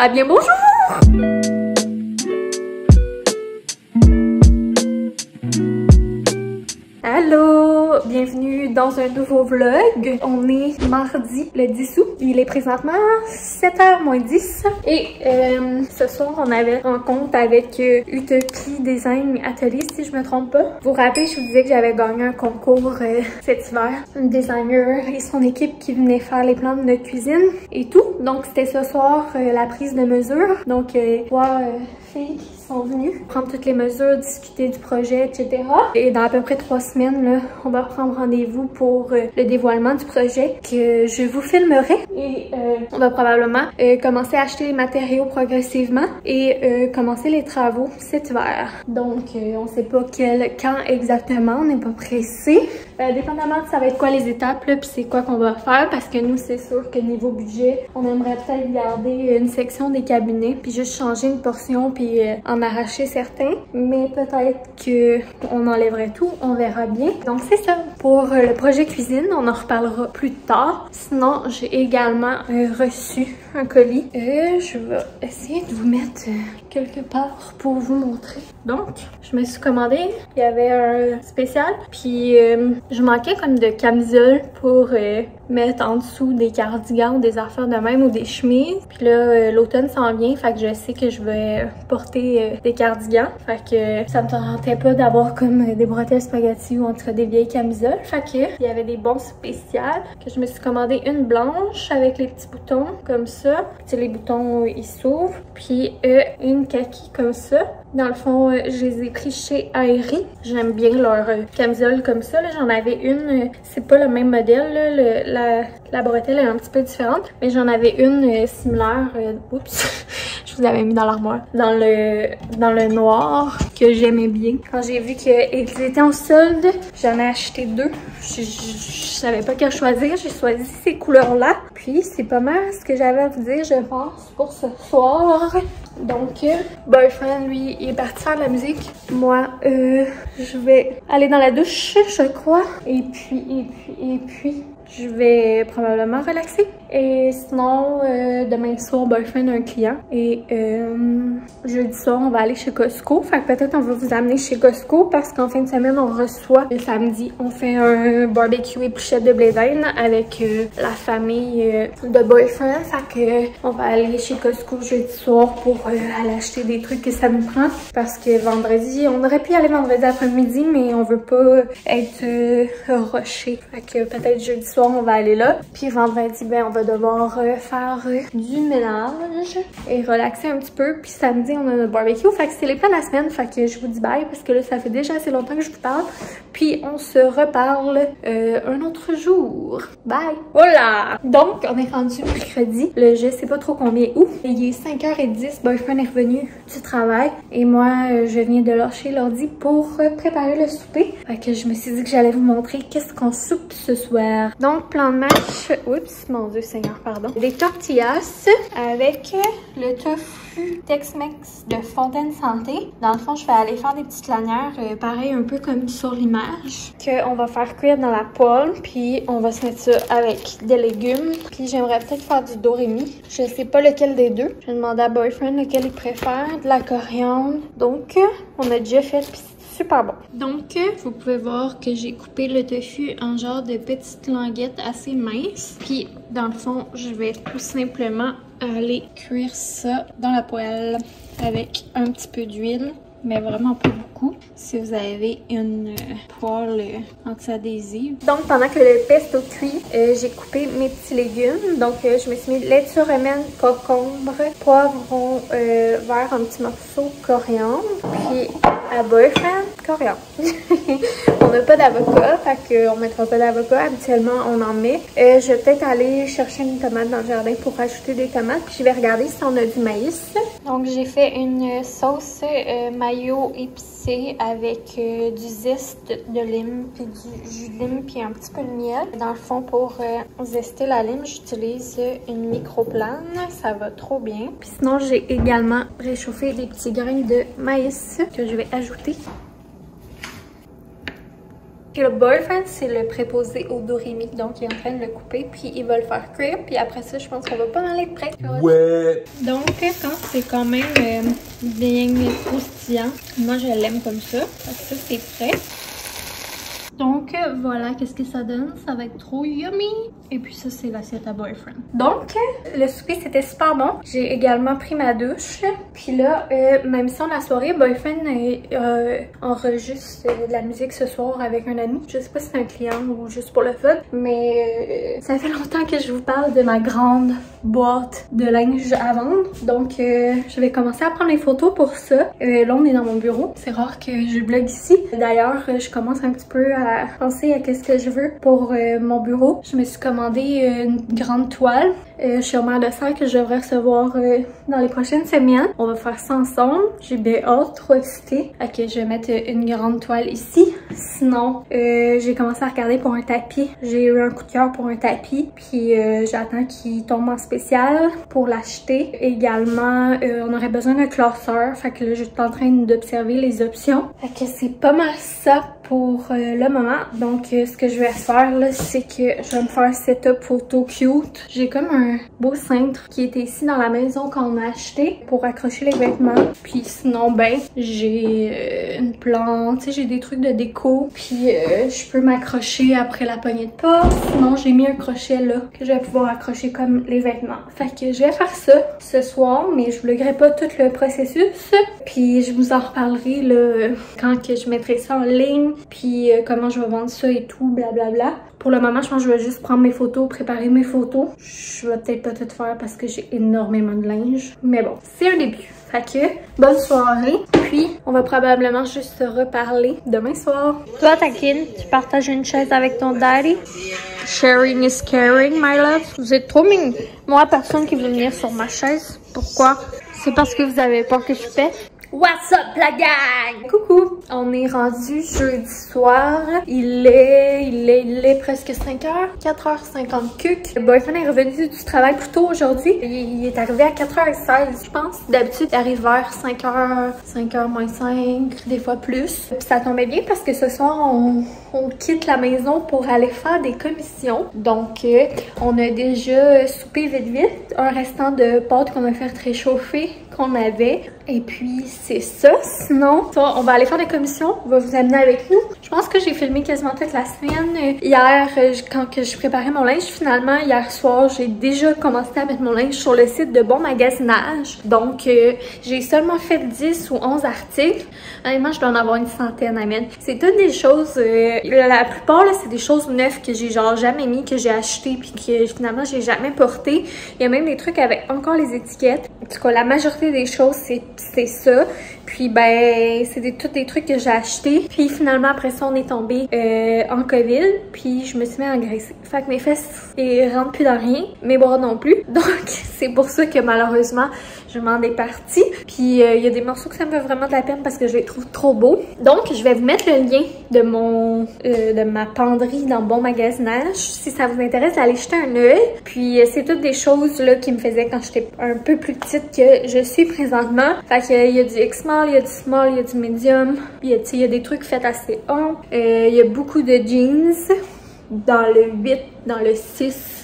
Ah bien bonjour! Allô! Bienvenue dans un nouveau vlog. On est mardi le 10 août. Il est présentement 7h moins 10. Et ce soir, on avait rencontre avec Utopie Design Atelier, si je me trompe pas. Vous vous rappelez, je vous disais que j'avais gagné un concours cet hiver. Un designer et son équipe qui venait faire les plans de notre cuisine et tout. Donc c'était ce soir la prise de mesure. Donc trois filles qui sont venues prendre toutes les mesures, discuter du projet, etc. Et dans à peu près 3 semaines, là, on va prendre rendez-vous pour le dévoilement du projet que je vous filmerai. Et on va probablement commencer à acheter les matériaux progressivement et commencer les travaux cet hiver. Donc on sait pas quand exactement, on n'est pas pressé. Dépendamment de ça va être quoi les étapes, puis c'est quoi qu'on va faire, parce que nous, c'est sûr que niveau budget, on aimerait peut-être garder une section des cabinets, puis juste changer une portion, puis en arracher certains. Mais peut-être que on enlèverait tout, on verra bien. Donc c'est ça. Pour le projet cuisine, on en reparlera plus tard. Sinon, j'ai également reçu un colis. Je vais essayer de vous mettre quelque part pour vous montrer. Donc, je me suis commandé. Il y avait un spécial, puis je manquais comme de camisole pour mettre en dessous des cardigans ou des affaires de même ou des chemises. Puis là, l'automne s'en vient, fait que je sais que je vais porter des cardigans. Fait que ça me tentait pas d'avoir comme des bretelles spaghetti ou entre des vieilles camisoles. Fait que il y avait des bons spéciales que je me suis commandé une blanche avec les petits boutons comme ça. Puis les boutons ils s'ouvrent. Puis une kaki comme ça. Dans le fond, je les ai pris chez Aerie. J'aime bien leur camisole comme ça. J'en avais une, c'est pas le même modèle, là, la bretelle est un petit peu différente, mais j'en avais une similaire. Oups, je vous avais mis dans l'armoire. Dans le noir, que j'aimais bien. Quand j'ai vu qu'ils étaient en solde, j'en ai acheté 2. Je savais pas quelle choisir, j'ai choisi ces couleurs-là. Puis c'est pas mal ce que j'avais à vous dire, je pense, pour ce soir. Donc, Boyfriend, lui, il est parti faire de la musique. Moi, je vais aller dans la douche, je crois. Et puis, je vais probablement relaxer. Et sinon, demain soir, Boyfriend a un client. Et jeudi soir, on va aller chez Costco. Fait que peut-être on va vous amener chez Costco parce qu'en fin de semaine, on reçoit le samedi. On fait un barbecue épluchette de blé d'Inde avec la famille de Boyfriend. Fait que on va aller chez Costco jeudi soir pour aller acheter des trucs que ça nous prend. Parce que vendredi, on aurait pu aller vendredi après-midi, mais on veut pas être rushé. Fait que peut-être jeudi soir, on va aller là. Puis vendredi, ben on va devoir faire du ménage et relaxer un petit peu. Puis samedi, on a notre barbecue. Fait que c'est les plans de la semaine. Fait que je vous dis bye parce que là, ça fait déjà assez longtemps que je vous parle. Puis on se reparle un autre jour. Bye! Voilà! Donc, on est rendu mercredi. Je sais pas trop combien où. Il est 5h10. Boyfriend est revenu du travail. Et moi, je viens de lâcher l'ordi pour préparer le souper. Fait que je me suis dit que j'allais vous montrer qu'est-ce qu'on soupe ce soir. Donc, plan de match. Oups, mon Dieu Seigneur, pardon. Des tortillas avec le tofu Tex-Mex de Fontaine Santé. Dans le fond, je vais aller faire des petites lanières, pareil un peu comme sur l'image, qu'on va faire cuire dans la poêle. Puis on va se mettre ça avec des légumes. Puis j'aimerais peut-être faire du doremi. Je sais pas lequel des deux. Je vais demander à Boyfriend lequel il préfère. De la coriandre. Donc, on a déjà fait. Puis super bon. Donc, vous pouvez voir que j'ai coupé le tofu en genre de petites languettes assez minces. Puis, dans le fond, je vais tout simplement aller cuire ça dans la poêle avec un petit peu d'huile, mais vraiment pas beaucoup. Si vous avez une poêle anti-adhésive. Donc, pendant que le pesto cuit, j'ai coupé mes petits légumes. Donc, je me suis mis laitue romaine, concombre, poivron vert en petits morceaux, coriandre. Puis, à Boyfriend, coriandre. On n'a pas d'avocat, fait qu'on mettra pas d'avocat. Habituellement, on en met. Je vais peut-être aller chercher une tomate dans le jardin pour rajouter des tomates. Puis, je vais regarder si on a du maïs. Donc, j'ai fait une sauce mayo épicée avec du zeste de lime, puis du jus de lime, puis un petit peu de miel. Dans le fond, pour zester la lime, j'utilise une microplane. Ça va trop bien. Puis sinon, j'ai également réchauffé des petits grains de maïs que je vais ajouter. Et le boyfriend, c'est le préposé au do-ré-mi, donc il est en train de le couper, puis il va le faire cuire, puis après ça, je pense qu'on va pas mal être prêt. Ouais! Donc, quand c'est quand même bien croustillant, moi je l'aime comme ça, parce que c'est prêt. Donc, voilà, qu'est-ce que ça donne? Ça va être trop yummy! Et puis ça, c'est l'assiette à boyfriend. Donc, le souper, c'était super bon. J'ai également pris ma douche. Puis là, même si on a la soirée, boyfriend enregistre de la musique ce soir avec un ami. Je sais pas si c'est un client ou juste pour le fun. Mais ça fait longtemps que je vous parle de ma grande boîte de linge à vendre. Donc, je vais commencer à prendre les photos pour ça. Là, on est dans mon bureau. C'est rare que je vlog ici. D'ailleurs, je commence un petit peu à penser à qu'est-ce que je veux pour mon bureau. Je me suis commandé une grande toile chez Omer de Serre que je devrais recevoir dans les prochaines semaines. On va faire ça ensemble. J'ai bien hâte, trop excitée. Ok, je vais mettre une grande toile ici. Sinon, j'ai commencé à regarder pour un tapis. J'ai eu un coup de cœur pour un tapis. Puis j'attends qu'il tombe en spécial pour l'acheter. Également, on aurait besoin d'un classeur. Fait que là, je suis en train d'observer les options. Fait que c'est pas mal ça pour le moment. Donc, ce que je vais faire là, c'est que je vais me faire un setup photo cute. J'ai comme un beau cintre qui était ici dans la maison qu'on a acheté pour accrocher les vêtements. Puis sinon, ben, j'ai une plante, tu sais, j'ai des trucs de déco. Puis je peux m'accrocher après la poignée de porte. Sinon, j'ai mis un crochet là que je vais pouvoir accrocher comme les vêtements. Fait que je vais faire ça ce soir, mais je vloggerai pas tout le processus. Puis je vous en reparlerai là quand que je mettrai ça en ligne. Puis comment je vais vendre ça et tout, blablabla. Pour le moment, je pense que je vais juste prendre mes photos, préparer mes photos. Je vais peut-être pas tout faire parce que j'ai énormément de linge. Mais bon, c'est un début. Fait que, bonne soirée. Puis, on va probablement juste se reparler demain soir. Toi, Takin, tu partages une chaise avec ton daddy. Sharing is caring, my love. Vous êtes trop mignons. Moi, personne qui veut venir sur ma chaise. Pourquoi? C'est parce que vous avez peur que je pète? What's up la gang? Coucou! On est rendu jeudi soir. Il est presque 5h. 4h50 cuc. Le boyfriend est revenu du travail plus tôt aujourd'hui. Il est arrivé à 4h16, je pense. D'habitude, il arrive vers 5h, 5h moins 5, des fois plus. Puis ça tombait bien parce que ce soir, on quitte la maison pour aller faire des commissions. Donc, on a déjà soupé vite. Un restant de pâtes qu'on a fait réchauffer qu'on avait. Et puis, c'est ça. Sinon, on va aller faire des commissions. On va vous amener avec nous. Je pense que j'ai filmé quasiment toute la semaine. Hier, quand je préparais mon linge, finalement, hier soir, j'ai déjà commencé à mettre mon linge sur le site de Bon Magasinage. Donc, j'ai seulement fait 10 ou 11 articles. Honnêtement, je dois en avoir une centaine à mettre. C'est toutes des choses... la plupart, là, c'est des choses neuves que j'ai genre jamais mis, que j'ai acheté puis que finalement, j'ai jamais porté. Il y a même des trucs avec encore les étiquettes. En tout cas, la majorité des choses, c'est ça. Puis ben, c'est toutes des trucs que j'ai achetés. Puis finalement, après ça, on est tombé en COVID. Puis je me suis mis à engraisser. Fait que mes fesses rentrent plus dans rien. Mes bras non plus. Donc, c'est pour ça que malheureusement, je m'en ai partie. Puis il y a des morceaux que ça me fait vraiment de la peine parce que je les trouve trop beaux. Donc, je vais vous mettre le lien de ma penderie dans Bon Magasinage. Si ça vous intéresse, allez jeter un œil. Puis c'est toutes des choses là qui me faisaient quand j'étais un peu plus petite que je suis présentement. Fait qu'il y a du X-Small, il y a du small, il y a du medium. Puis il y a des trucs faits assez hauts. Il y a beaucoup de jeans dans le 8, dans le 6.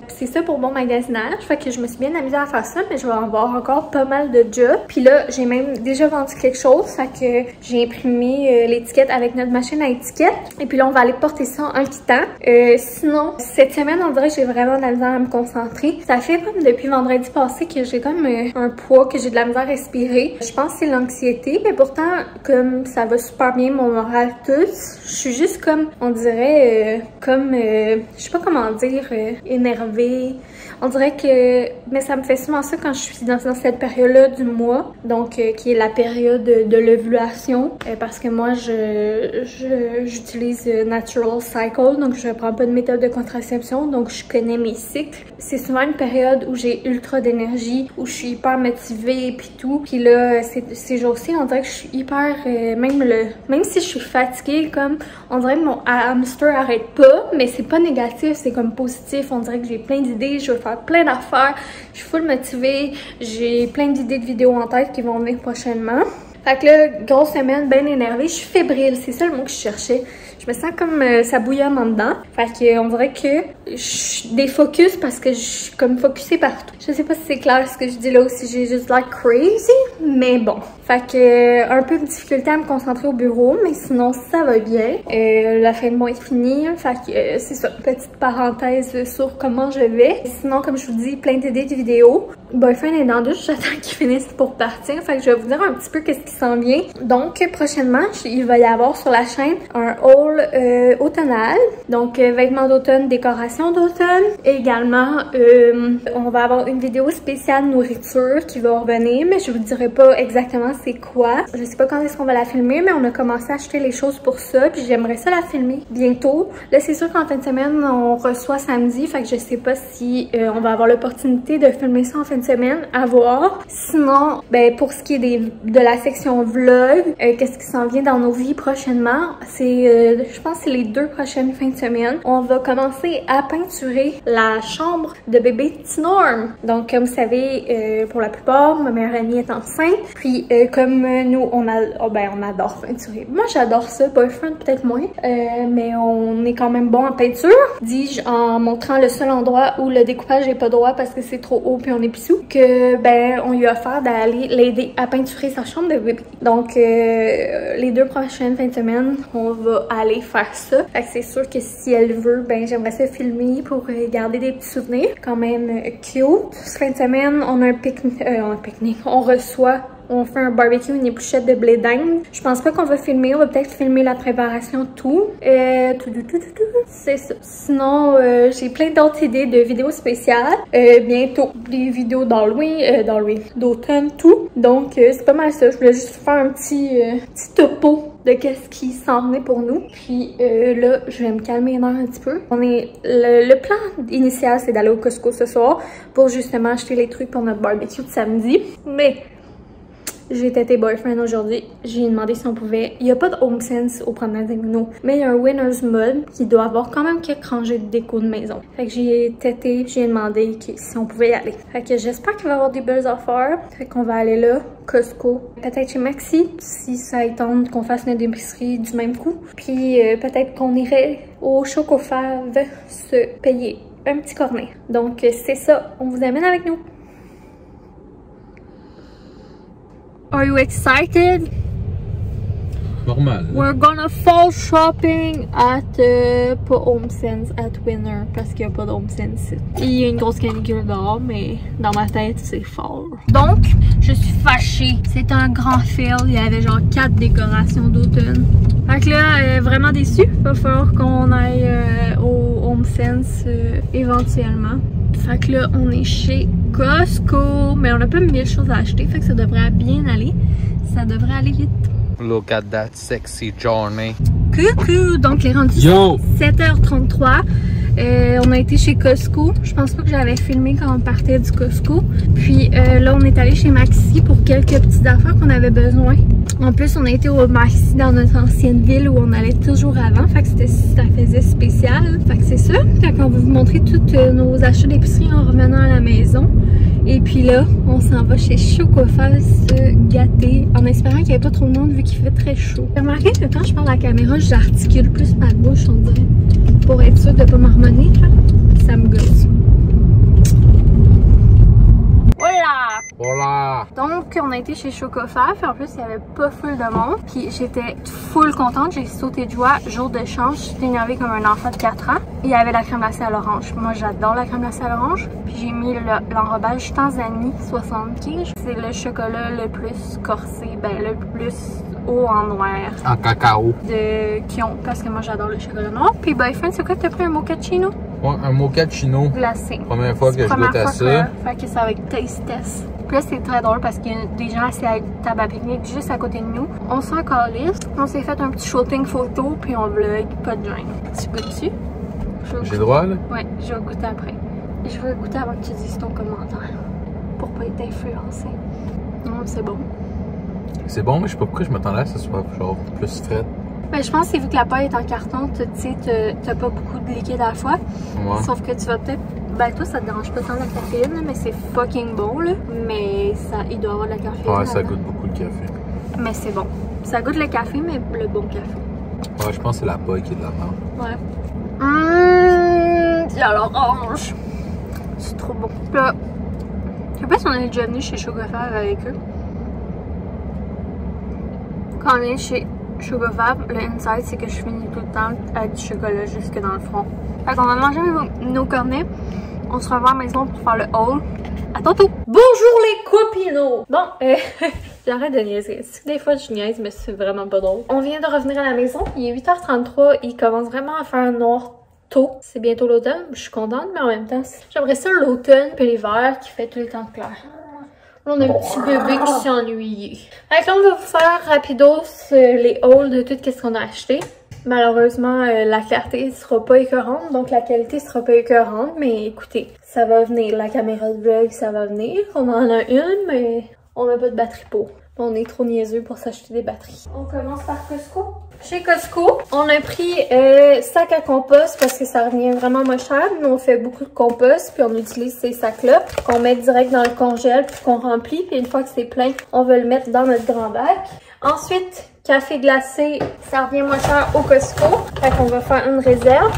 C'est ça pour Bon Magasinage. Fait que je me suis bien amusée à faire ça, mais je vais avoir encore pas mal de jobs. Puis là, j'ai même déjà vendu quelque chose. Fait que j'ai imprimé l'étiquette avec notre machine à étiquette. Et puis là, on va aller porter ça en quittant. Sinon, cette semaine, on dirait que j'ai vraiment de la misère à me concentrer. Ça fait comme depuis vendredi passé que j'ai comme un poids, que j'ai de la misère à respirer. Je pense que c'est l'anxiété, mais pourtant, comme ça va super bien, mon moral, tout, je suis juste comme, on dirait, je sais pas comment dire, énervée. On dirait que... Mais ça me fait souvent ça quand je suis dans cette période-là du mois. Donc, qui est la période de l'ovulation. Parce que moi, j'utilise Natural Cycle. Donc, je ne prends pas de méthode de contraception. Donc, je connais mes cycles. C'est souvent une période où j'ai ultra d'énergie, où je suis hyper motivée et puis tout. Puis là, ces jours-ci, on dirait que je suis hyper... Même si je suis fatiguée, comme... On dirait que mon hamster arrête pas. Mais c'est pas négatif, c'est comme positif. On dirait que j'ai plein d'idées, je veux faire plein d'affaires, je suis full motivée, j'ai plein d'idées de vidéos en tête qui vont venir prochainement. Fait que là, grosse semaine, bien énervée. Je suis fébrile, c'est ça le mot que je cherchais. Je me sens comme ça bouillonne en dedans. Fait que on dirait que je suis défocus parce que je suis comme focusée partout. Je sais pas si c'est clair ce que je dis là ou si j'ai juste l'air crazy, mais bon. Fait que un peu de difficulté à me concentrer au bureau, mais sinon ça va bien. La fin de mois est finie, fait que c'est ça. Petite parenthèse sur comment je vais. Sinon, comme je vous dis, plein d'idées de vidéos. Boyfriend est dans la douche, j'attends qu'il finisse pour partir. Fait que je vais vous dire un petit peu qu'est-ce qui s'en vient. Donc prochainement, il va y avoir sur la chaîne un haul automnal. Donc vêtements d'automne, décoration d'automne. Également, on va avoir une vidéo spéciale nourriture qui va revenir, mais je vous dirai pas exactement c'est quoi. Je sais pas quand est-ce qu'on va la filmer, mais on a commencé à acheter les choses pour ça, puis j'aimerais ça la filmer bientôt. Là, c'est sûr qu'en fin de semaine, on reçoit samedi, fait que je sais pas si on va avoir l'opportunité de filmer ça en fin de semaine, à voir. Sinon, ben pour ce qui est de la section vlog, qu'est-ce qui s'en vient dans nos vies prochainement, c'est, je pense que c'est les 2 prochaines fins de semaine. On va commencer à peinturer la chambre de bébé Tinorm. Donc, comme vous savez, pour la plupart, ma meilleure amie est enceinte, puis comme nous, on adore peinturer. Moi, j'adore ça. Boyfriend, peut-être moins. Mais on est quand même bon en peinture. Dis-je en montrant le seul endroit où le découpage n'est pas droit parce que c'est trop haut puis on est pissou. Que, ben, on lui a offert d'aller l'aider à peinturer sa chambre de bébé. Donc, les 2 prochaines fins de semaine, on va aller faire ça. Fait que c'est sûr que si elle veut, ben, j'aimerais ça filmer pour garder des petits souvenirs. Quand même cute. Cette fin de semaine, on a un pique-nique. On reçoit. On fait un barbecue, une épluchette de blé d'Inde. Je pense pas qu'on va filmer. On va peut-être filmer la préparation, tout. C'est ça. Sinon, j'ai plein d'autres idées de vidéos spéciales. Bientôt, des vidéos d'automne, tout. Donc, c'est pas mal ça. Je voulais juste faire un petit topo de qu'est-ce qui s'en venait pour nous. Puis là, je vais me calmer les nerfs un petit peu. Le plan initial, c'est d'aller au Costco ce soir pour justement acheter les trucs pour notre barbecue de samedi. Mais j'ai têté Boyfriend aujourd'hui. J'ai demandé si on pouvait. Il n'y a pas de HomeSense au promenade des Minots, mais il y a un Winners Mud qui doit avoir quand même quelques rangées de déco de maison. Fait que j'ai têté, j'ai demandé si on pouvait y aller. Fait que j'espère qu'il va y avoir des belles affaires. Fait qu'on va aller là, Costco. Peut-être chez Maxi, si ça étend qu'on fasse notre épicerie du même coup. Puis peut-être qu'on irait au Chocofave se payer un petit cornet. Donc c'est ça, on vous amène avec nous. Are you excited? Normal. We're gonna fall shopping at pas HomeSense, at Winner, parce qu'il n'y a pas de HomeSense. Il y a une grosse canicule dehors, mais dans ma tête, c'est fall. Donc, je suis fâchée. C'est un grand fail. Il y avait genre 4 décorations d'automne. Fait que là, vraiment déçue. Il va falloir qu'on aille au HomeSense éventuellement. Fait que là, on est chez Costco, mais on n'a pas 1000 choses à acheter, fait que ça devrait bien aller. Ça devrait aller vite. Look at that sexy journey. Coucou! Donc, les rendus sont 7h33. On a été chez Costco. Je pense pas que j'avais filmé quand on partait du Costco. Puis là, on est allé chez Maxi pour quelques petites affaires qu'on avait besoin. En plus, on a été au Maxi dans notre ancienne ville où on allait toujours avant. Fait que ça faisait spécial. Fait que c'est ça. Fait qu'on va vous montrer tous nos achats d'épicerie en revenant à la maison. Et puis là, on s'en va chez Chocofave se gâter en espérant qu'il n'y ait pas trop de monde vu qu'il fait très chaud. J'ai remarqué que quand je parle à la caméra, j'articule plus ma bouche, on dirait, pour être sûr de ne pas m'harmoner. Ça me gosse. Voilà! Voilà! Donc, on a été chez Chocofave. En plus, il n'y avait pas full de monde. Puis j'étais full contente. J'ai sauté de joie. Jour de change, j'étais énervée comme un enfant de 4 ans. Il y avait la crème glacée à l'orange. Moi, j'adore la crème glacée à l'orange. Puis j'ai mis l'enrobage Tanzanie 75. C'est le chocolat le plus corsé, ben le plus haut en noir. En cacao. Qui ont, parce que moi, j'adore le chocolat noir. Puis Boyfriend, c'est quoi que t'as pris, un mochaccino? Ouais, un mochaccino. Glacé. Première fois que je goûte à ça. Fait que c'est avec Taste Test. Puis là, c'est très drôle parce qu'il y a des gens assis à la table à pique-nique juste à côté de nous. On s'en calisse. On s'est fait un petit shooting photo, puis on vlog, pas de gêne. Tu goûtes-tu? J'ai le droit, là? Ouais, je vais goûter après. Je vais goûter avant que tu dises ton commentaire. Pour pas être influencé. Non, c'est bon. C'est bon, mais je sais pas pourquoi je m'attendais à ce que ce soit genre plus frais. Ben, je pense que c'est vu que la paille est en carton, tu sais, t'as pas beaucoup de liquide à la fois. Ouais. Sauf que tu vas peut-être. Ben, toi, ça te dérange pas tant la caféine, mais c'est fucking bon, là. Mais ça, il doit avoir de la caféine. Ouais, ça goûte beaucoup le café. mais c'est bon. Ça goûte le café, mais le bon café. Ouais, je pense que c'est la paille qui est de la merde. Ouais. C'est à l'orange. C'est trop bon. Là, je sais pas si on est déjà venu chez Chocofab avec eux. Quand on est chez Chocofab, le inside, c'est que je finis tout le temps avec du chocolat jusque dans le front. Fait qu'on va manger nos cornets. On se revoit à la maison pour faire le haul. À tantôt! Bonjour les copinos! Bon, j'arrête de niaiser. Des fois je niaise, mais c'est vraiment pas drôle. On vient de revenir à la maison. Il est 8h33. Il commence vraiment à faire noir tôt. C'est bientôt l'automne. Je suis contente, mais en même temps, j'aimerais ça l'automne puis l'hiver qui fait tout le temps clair. Là, on a un petit bébé qui s'est ennuyé. Fait que là, on va vous faire rapidos les hauls de tout ce qu'on a acheté. Malheureusement, la clarté sera pas écœurante, donc la qualité sera pas écœurante, mais écoutez, ça va venir. La caméra de vlog, ça va venir. On en a une, mais on n'a pas de batterie pour. On est trop niaiseux pour s'acheter des batteries. On commence par Costco. Chez Costco, on a pris sac à compost parce que ça revient vraiment moins cher. Nous, on fait beaucoup de compost, puis on utilise ces sacs-là qu'on met direct dans le congèle, puis qu'on remplit. Puis une fois que c'est plein, on va le mettre dans notre grand bac. Ensuite, café glacé, ça revient moins cher au Costco. Fait qu'on va faire une réserve.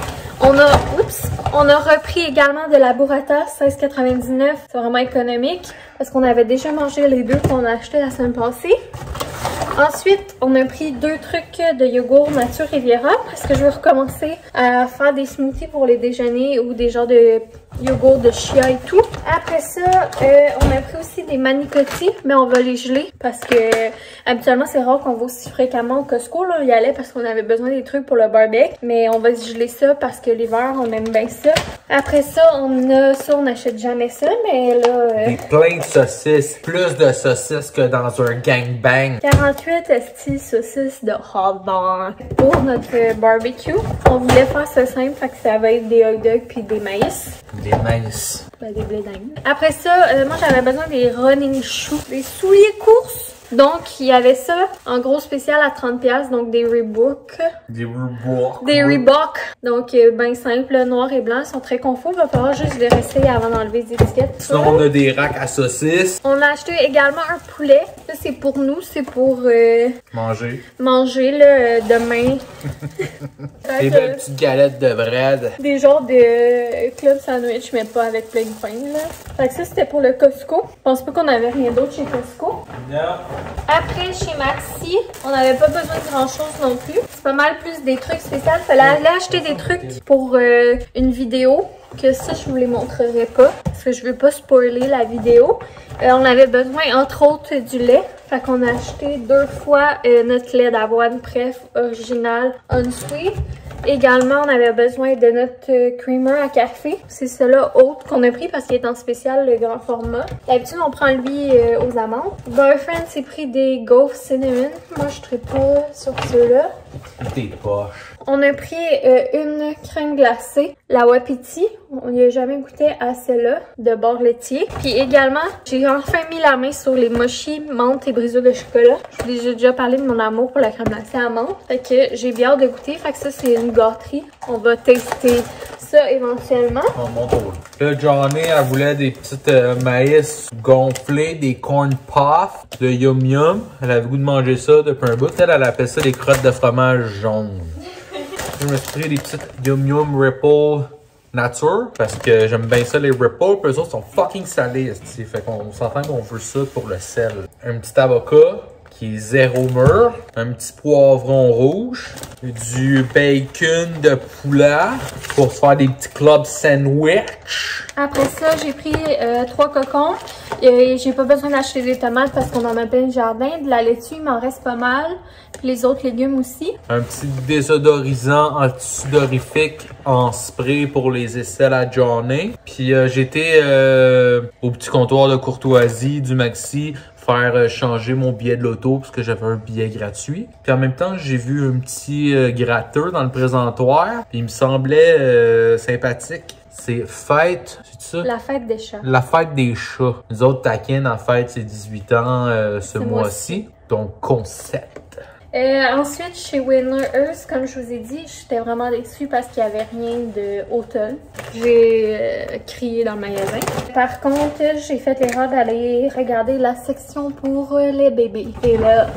On a repris également de la burrata, 16,99. C'est vraiment économique parce qu'on avait déjà mangé les deux qu'on a achetés la semaine passée. Ensuite, on a pris 2 trucs de yogourt nature Riviera parce que je vais recommencer à faire des smoothies pour les déjeuners ou des genres de yogourt de chia et tout. Après ça, on a pris aussi des manicotti, mais on va les geler parce que habituellement, c'est rare qu'on va aussi fréquemment au Costco. Là, on y allait parce qu'on avait besoin des trucs pour le barbecue, mais on va geler ça parce que l'hiver, on aime bien ça. Après ça, on n'achète jamais ça, mais là... Des plein de saucisses, plus de saucisses que dans un gangbang. 48 esti saucisses de hot dog pour notre barbecue. On voulait faire ça simple, fait que ça va être des hot dogs puis des maïs. Des maïs. Ben, des blés d'Inde. Après ça, moi j'avais besoin des running shoes, des souliers courses. Donc, il y avait ça en gros spécial à 30$, donc des Reebok. Des Reebok. Des Reebok. Donc, ben simple, noir et blanc, ils sont très confort. Il va falloir juste les réessayer avant d'enlever les étiquettes. Sinon, on a des racks à saucisses. On a acheté également un poulet. Ça, c'est pour nous, c'est pour manger là, demain. Des belles petites galettes de bread. Des genres de club sandwich, mais pas avec plein de pain, là. Fait que ça, c'était pour le Costco. Je pense pas qu'on avait rien d'autre chez Costco. Non. Après, chez Maxi, on n'avait pas besoin de grand-chose non plus. C'est pas mal plus des trucs spéciaux. Fallait aller acheter des trucs pour une vidéo. Que ça, je vous les montrerai pas. Parce que je veux pas spoiler la vidéo. On avait besoin, entre autres, du lait. Fait qu'on a acheté 2 fois notre lait d'avoine Pref original Unsweet. Également, on avait besoin de notre creamer à café. C'est celui-là haute qu'on a pris parce qu'il est en spécial le grand format. D'habitude, on prend lui aux amandes. Boyfriend s'est pris des gaufres cinnamon. Moi, je ne pas sur ceux-là. Des poches. On a pris une crème glacée, la Wapiti. On n'y a jamais goûté à celle-là, de bord laitier. Puis également, j'ai enfin mis la main sur les mochis, menthe et brisure de chocolat. Je vous ai déjà parlé de mon amour pour la crème glacée à menthe. Fait que j'ai bien hâte de goûter. Fait que ça, c'est une gâterie. On va tester ça éventuellement. Oh, mon tour. Là, Johnny, elle voulait des petites maïs gonflés, des corn puffs de Yum Yum. Elle avait le goût de manger ça depuis un bout. Elle appelle ça des crottes de fromage jaune. Je me suis pris des petites Yum Yum Ripple nature parce que j'aime bien ça les Ripple, puis eux autres sont fucking salés, t'sais. Fait qu'on s'entend qu'on veut ça pour le sel. Un petit avocat qui est 0 mûr, un petit poivron rouge, du bacon de poulet pour se faire des petits club sandwich. Après ça, j'ai pris 3 cocons. J'ai pas besoin d'acheter des tomates parce qu'on en a plein de jardin. De la laitue, il m'en reste pas mal. Puis les autres légumes aussi. Un petit désodorisant antisudorifique en spray pour les aisselles à Johnny. Puis j'étais au petit comptoir de courtoisie du Maxi faire changer mon billet de l'auto parce que j'avais un billet gratuit. Puis en même temps, j'ai vu un petit gratteur dans le présentoir. Puis il me semblait sympathique. C'est fête, c'est ça? La fête des chats. La fête des chats. Nous autres, Takin, en fête, c'est 18 ans ce mois-ci. Donc, concept. Ensuite, chez Winner Earth, comme je vous ai dit, j'étais vraiment déçue parce qu'il n'y avait rien d'automne. J'ai crié dans le magasin. Par contre, j'ai fait l'erreur d'aller regarder la section pour les bébés. Et là,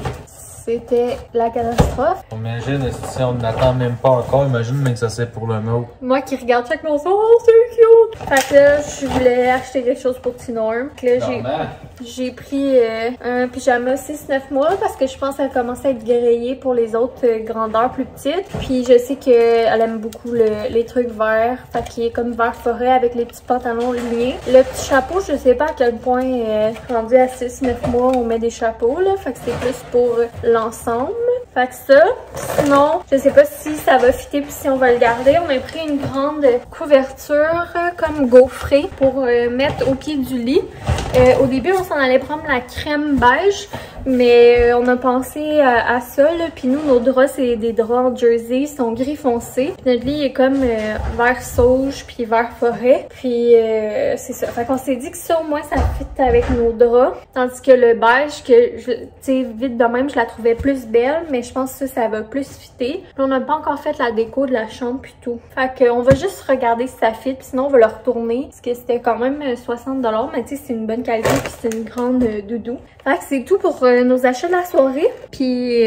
c'était la catastrophe. Imagine si on n'attend même pas encore, imagine même que ça c'est pour le nôtre. Moi qui regarde chaque morceau, oh c'est cute! Fait que là, je voulais acheter quelque chose pour Petit Norm. Là, j'ai pris un pyjama 6-9 mois parce que je pense qu'elle commence à être grillée pour les autres grandeurs plus petites. Puis je sais qu'elle aime beaucoup les trucs verts. Fait qu'il est comme vert forêt avec les petits pantalons lignés. Le petit chapeau, je sais pas à quel point rendu à 6-9 mois on met des chapeaux là. Fait que c'est plus pour l'ensemble. Fait que ça, sinon, je sais pas si ça va fitter puis si on va le garder. On a pris une grande couverture comme gaufrée pour mettre au pied du lit. Au début, on s'en allait prendre la crème beige, mais on a pensé à ça, là. Puis nous, nos draps, c'est des draps en jersey, ils sont gris foncé. Puis notre lit est comme vert sauge puis vert forêt. Puis c'est ça. Fait qu'on s'est dit que ça, au moins, ça fit avec nos draps. Tandis que le beige, que tu sais, vite de même, je la trouvais plus belle, mais je pense que ça va plus fitter. Puis on n'a pas encore fait la déco de la chambre puis tout. Fait qu'on va juste regarder si ça fit, puis sinon on va le retourner. Parce que c'était quand même 60 $, mais tu sais, c'est une bonne qualité puis c'est une grande doudou. Fait que c'est tout pour nos achats de la soirée. Puis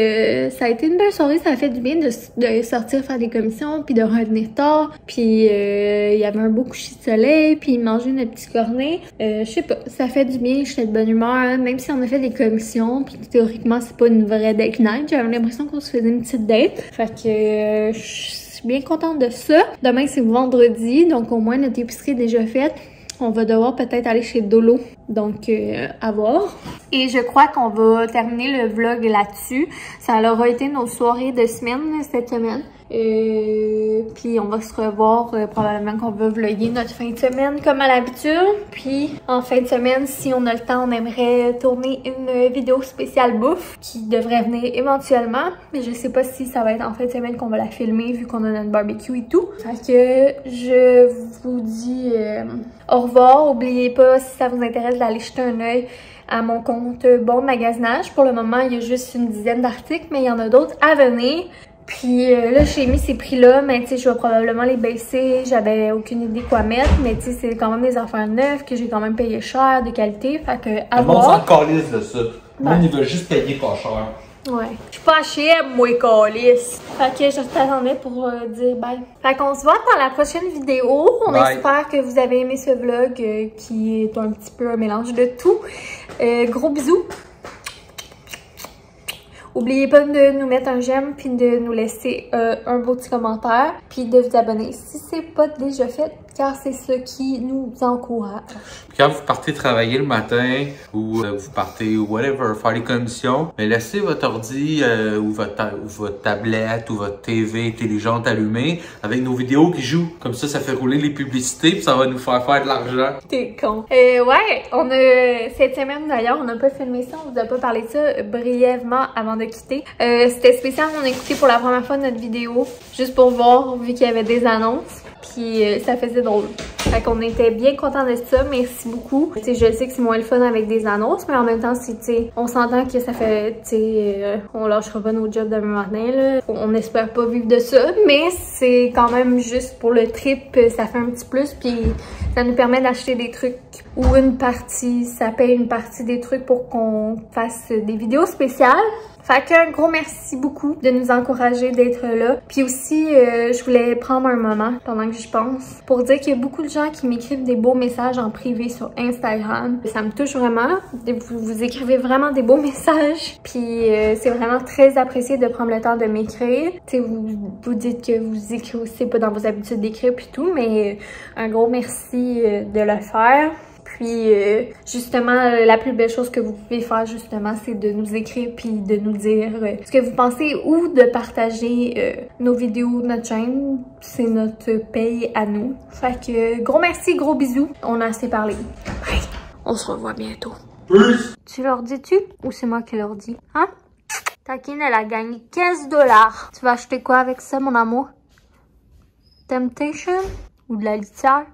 ça a été une belle soirée, ça a fait du bien de sortir faire des commissions puis de revenir tard. Puis il y avait un beau coucher de soleil puis manger notre petit cornet. Je sais pas, ça fait du bien, j'étais de bonne humeur, hein, même si on a fait des commissions puis théoriquement c'est pas une vraie date night. J'avais l'impression qu'on se faisait une petite date. Fait que je suis bien contente de ça. Demain c'est vendredi, donc au moins notre épicerie est déjà faite. On va devoir peut-être aller chez Dolo, donc à voir. Et je crois qu'on va terminer le vlog là-dessus. Ça aura été nos soirées de semaine cette semaine. Puis on va se revoir probablement qu'on va vlogger notre fin de semaine comme à l'habitude. Puis en fin de semaine, si on a le temps, on aimerait tourner une vidéo spéciale bouffe qui devrait venir éventuellement. Mais je sais pas si ça va être en fin de semaine qu'on va la filmer vu qu'on a notre barbecue et tout. Fait que je vous dis au revoir. N'oubliez pas, si ça vous intéresse, d'aller jeter un œil à mon compte Bon Magasinage. Pour le moment, il y a juste une dizaine d'articles, mais il y en a d'autres à venir. Puis là, j'ai mis ces prix-là, mais tu sais, je vais probablement les baisser. J'avais aucune idée quoi mettre, mais tu sais, c'est quand même des affaires neuves que j'ai quand même payé cher, de qualité. Fait que, à voir. Le monde s'en calisse de ça. Le monde, il veut juste payer pas cher. Ouais. Je suis pas chère, moi, calisse. Fait que je t'attendais pour dire bye. Fait qu'on se voit dans la prochaine vidéo. On espère que vous avez aimé ce vlog qui est un petit peu un mélange de tout. Gros bisous. N'oubliez pas de nous mettre un j'aime puis de nous laisser un beau petit commentaire puis de vous abonner si c'est pas déjà fait, car c'est ce qui nous encourage. Quand vous partez travailler le matin ou vous partez whatever, faire les commissions, mais laissez votre ordi ou votre tablette ou votre TV intelligente allumée avec nos vidéos qui jouent. Comme ça fait rouler les publicités puis ça va nous faire de l'argent. T'es con. Ouais, on a cette semaine d'ailleurs, on n'a pas filmé ça, on vous a pas parlé de ça brièvement avant de quitter. C'était spécial, on a écouté pour la première fois notre vidéo juste pour voir, vu qu'il y avait des annonces. Puis ça faisait drôle. Fait qu'on était bien contents de ça. Merci beaucoup. Tu sais, je sais que c'est moins le fun avec des annonces, mais en même temps, tu sais, on s'entend que ça fait, tu sais, on lâchera pas nos jobs demain matin, là. On espère pas vivre de ça, mais c'est quand même juste pour le trip, ça fait un petit plus, puis ça nous permet d'acheter des trucs ou une partie, ça paye une partie des trucs pour qu'on fasse des vidéos spéciales. Fait qu'un gros merci beaucoup de nous encourager d'être là. Puis aussi, je voulais prendre un moment pendant que j'y pense pour dire qu'il y a beaucoup de gens qui m'écrivent des beaux messages en privé sur Instagram. Ça me touche vraiment. Vous écrivez vraiment des beaux messages. Puis c'est vraiment très apprécié de prendre le temps de m'écrire. Tu sais, vous dites que vous écrivez, c'est pas dans vos habitudes d'écrire puis tout, mais un gros merci de le faire. Puis justement, la plus belle chose que vous pouvez faire justement, c'est de nous écrire puis de nous dire ce que vous pensez ou de partager nos vidéos, notre chaîne. C'est notre paye à nous. Fait que gros merci, gros bisous. On a assez parlé. Bye. On se revoit bientôt. Peace. Tu leur dis-tu ou c'est moi qui leur dis? Hein? Taquine, elle a gagné 15 $. Tu vas acheter quoi avec ça, mon amour? Temptation ou de la litière?